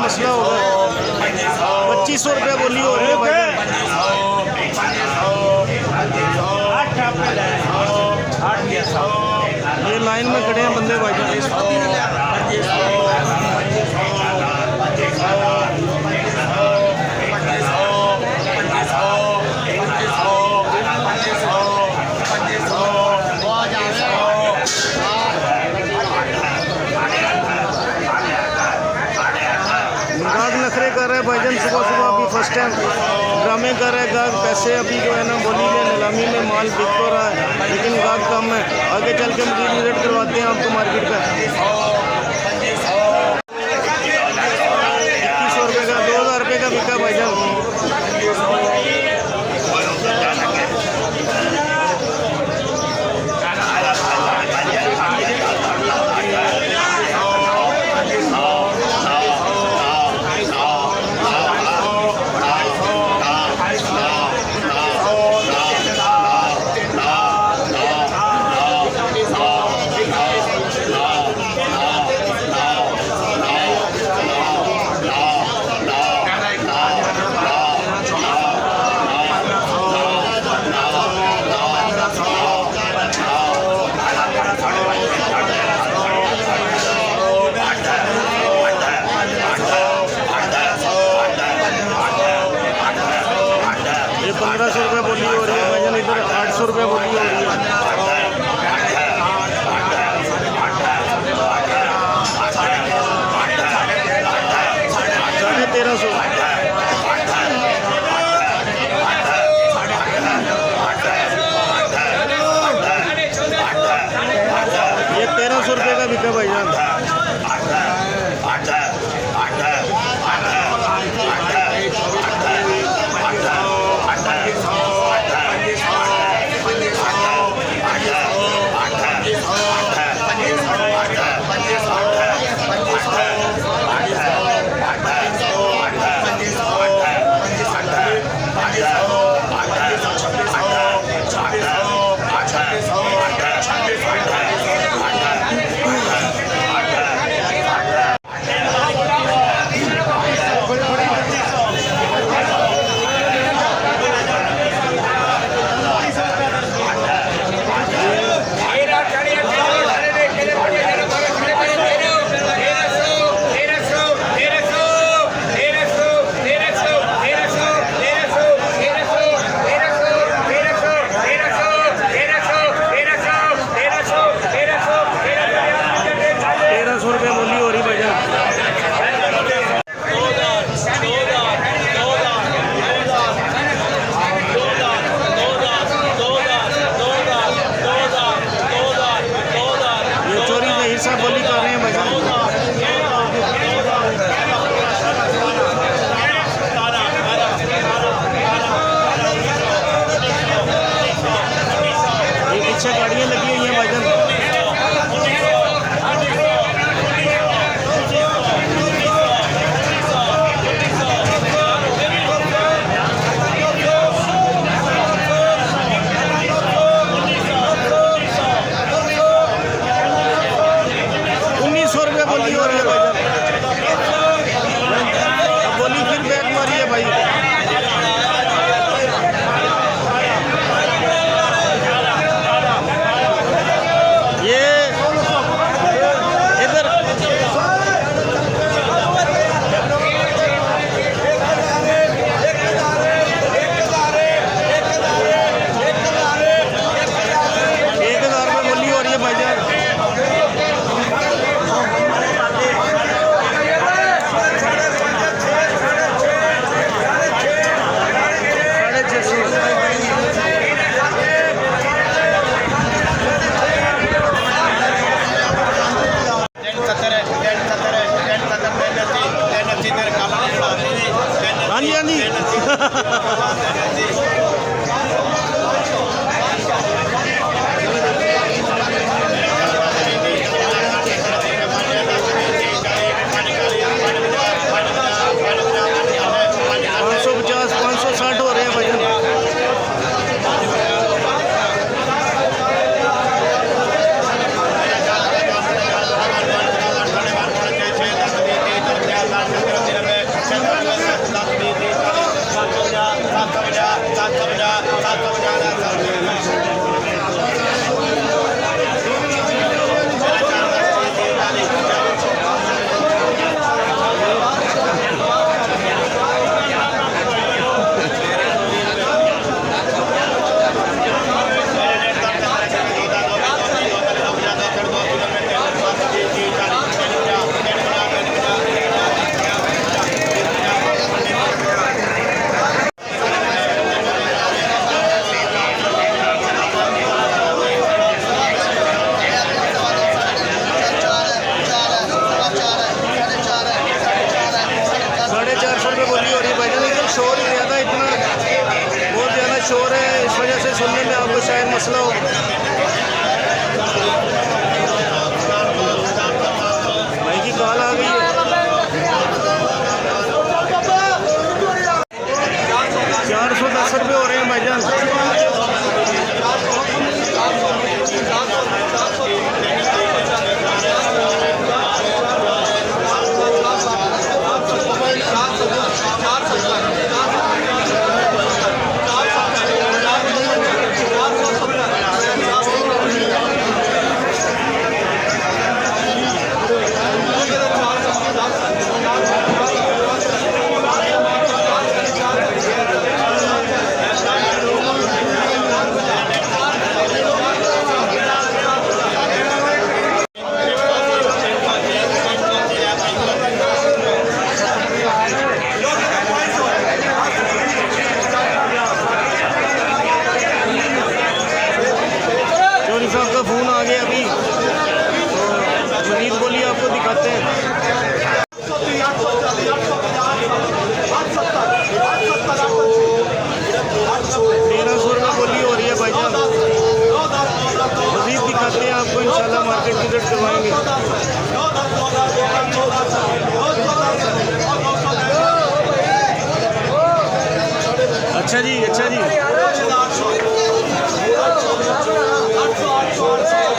मसला होगा। 2500 रुपये बोली हो रही है भाई। ये लाइन में खड़े हैं बंदे भाई। नखरे कर रहे भाईजान, सुबह सुबह अभी फर्स्ट टाइम ड्रामे कर रहे गाहक। पैसे अभी जो है ना बोली में नीलामी में माल बिक तो रहा है, लेकिन गाहक कम है। आगे चल के मजीद विजिट करवाते हैं आपको मार्केट का। 2100 रुपये का 2000 रुपये का बिका भाईजान। ये 1500 रुपये बोली हो रही है भाईजान, इधर 800 रुपये बोली हो रही है। 1350। ये 1300 रुपये का बिका भाईजान। बोली कर रहे हैं भाई। ये पीछे गाड़ियाँ लगी हुई हैं भाईजान। बोली फिर बैक मारी है भाई। ये इधर बोली हो रही है भाईजान। हाँ जी हाँ जी। दिखाते हैं। 1300 रुपये बोली हो रही है भाईजान। मजीद दिखाते हैं आपको, इंशाल्लाह मार्केट की रेट करवाएंगे। अच्छा जी, अच्छा जी।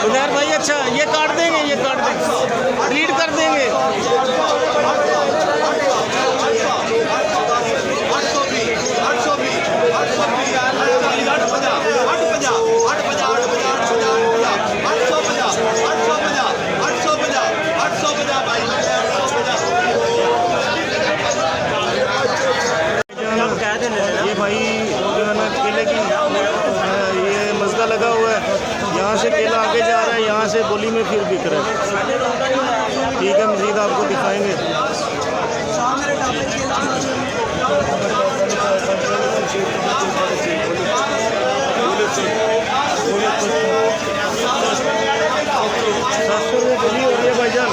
उधर भाई, अच्छा ये काट देंगे, ये काट देंगे, रीड कर देंगे। ये भाई जो है ना केले की ये मसला लगा हुआ है, यहाँ से केला आगे जा रहा है, यहाँ से बोली में फिर बिक रहा है। ठीक है, मज़ीद आपको दिखाएंगे। ₹700 बोली हो रही है भाईजान।